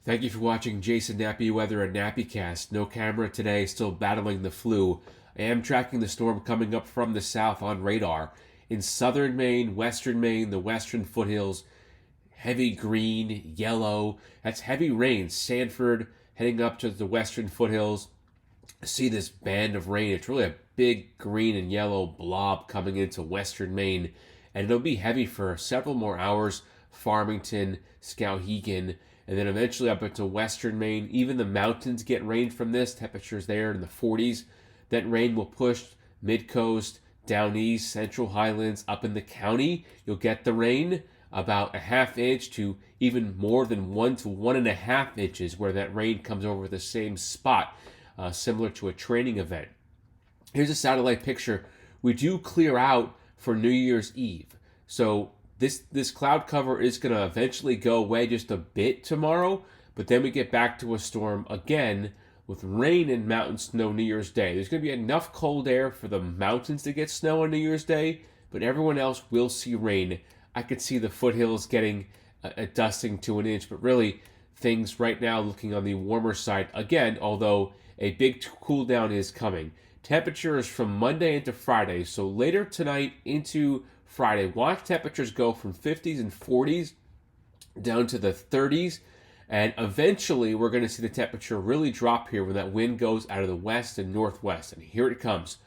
Thank you for watching Jason Nappy Weather and Nappycast. No camera today, still battling the flu. I am tracking the storm coming up from the south on radar. In southern Maine, western Maine, the western foothills, heavy green, yellow. That's heavy rain. Sanford heading up to the western foothills. See this band of rain. It's really a big green and yellow blob coming into western Maine, and it'll be heavy for several more hours. Farmington, Skowhegan, and then eventually up into western Maine. Even the mountains get rain from this. Temperatures there in the 40s. That rain will push mid-coast, down east, central highlands, up in the county. You'll get the rain about a half inch to even more than 1 to 1.5 inches where that rain comes over the same spot, similar to a training event. Here's a satellite picture. We do clear out for New Year's Eve. So this cloud cover is going to eventually go away just a bit tomorrow, but then we get back to a storm again with rain and mountain snow New Year's Day. There's going to be enough cold air for the mountains to get snow on New Year's Day, but everyone else will see rain. I could see the foothills getting a dusting to an inch, but really things right now looking on the warmer side again, although a big cool down is coming. Temperatures from Monday into Friday, so later tonight into Friday, watch temperatures go from 50s and 40s down to the 30s, and eventually we're going to see the temperature really drop here when that wind goes out of the west and northwest. And here it comes.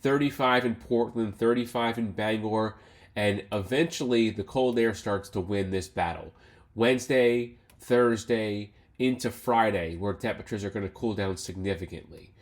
35 in Portland, 35 in Bangor, and eventually the cold air starts to win this battle. Wednesday, Thursday, into Friday, where temperatures are going to cool down significantly.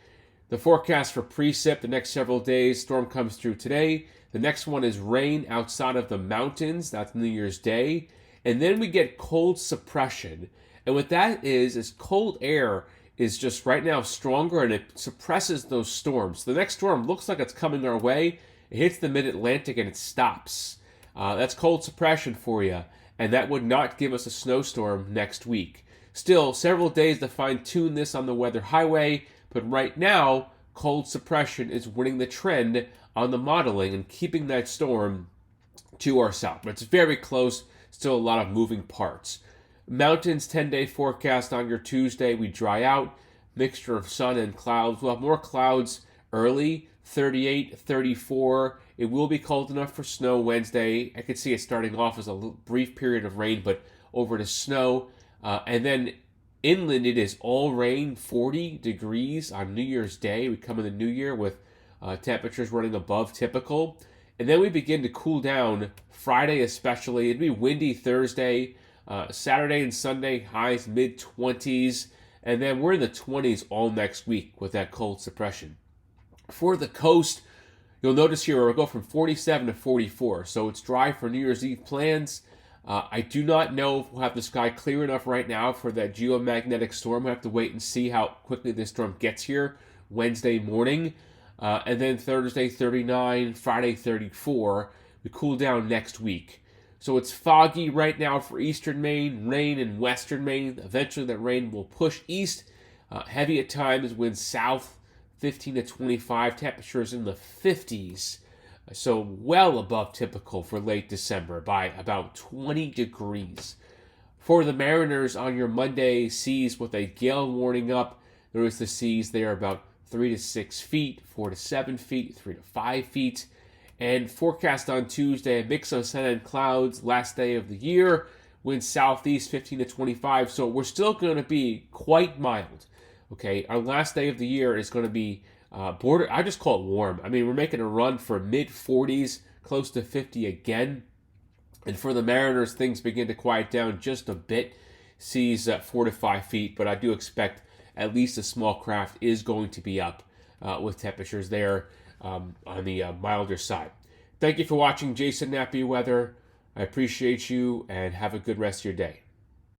The forecast for precip the next several days, storm comes through today. The next one is rain outside of the mountains. That's New Year's Day. And then we get cold suppression. And what that is cold air is just right now stronger and it suppresses those storms. The next storm looks like it's coming our way. It hits the mid-Atlantic and it stops. That's cold suppression for you. And that would not give us a snowstorm next week. Still, several days to fine-tune this on the weather highway. But right now, cold suppression is winning the trend on the modeling and keeping that storm to our south. But it's very close. Still a lot of moving parts. Mountains 10-day forecast on your Tuesday. We dry out. Mixture of sun and clouds. We'll have more clouds early. 38, 34. It will be cold enough for snow Wednesday. I could see it starting off as a brief period of rain, but over to snow. And then inland, it is all rain, 40 degrees on New Year's Day. We come in the new year with temperatures running above typical. And then we begin to cool down Friday especially. It'd be windy Thursday. Saturday and Sunday, highs mid-20s. And then we're in the 20s all next week with that cold suppression. For the coast, you'll notice here we'll go from 47 to 44. So it's dry for New Year's Eve plans. I do not know if we'll have the sky clear enough right now for that geomagnetic storm. We'll have to wait and see how quickly this storm gets here Wednesday morning. And then Thursday 39, Friday 34. We cool down next week. So it's foggy right now for eastern Maine, rain in western Maine. Eventually that rain will push east. Heavy at times, winds south 15 to 25. Temperatures in the 50s. So well above typical for late December by about 20 degrees. For the mariners on your Monday, seas with a gale warning up. Notice the seas there about 3 to 6 feet, 4 to 7 feet, 3 to 5 feet. And forecast on Tuesday, a mix of sun and clouds, last day of the year. Winds southeast 15 to 25. So we're still going to be quite mild. Okay, our last day of the year is going to be border. I just call it warm. I mean, we're making a run for mid-40s, close to 50 again. And for the mariners, things begin to quiet down just a bit. Seas at 4 to 5 feet, but I do expect at least a small craft is going to be up with temperatures there on the milder side. Thank you for watching Jason Nappy Weather. I appreciate you and have a good rest of your day.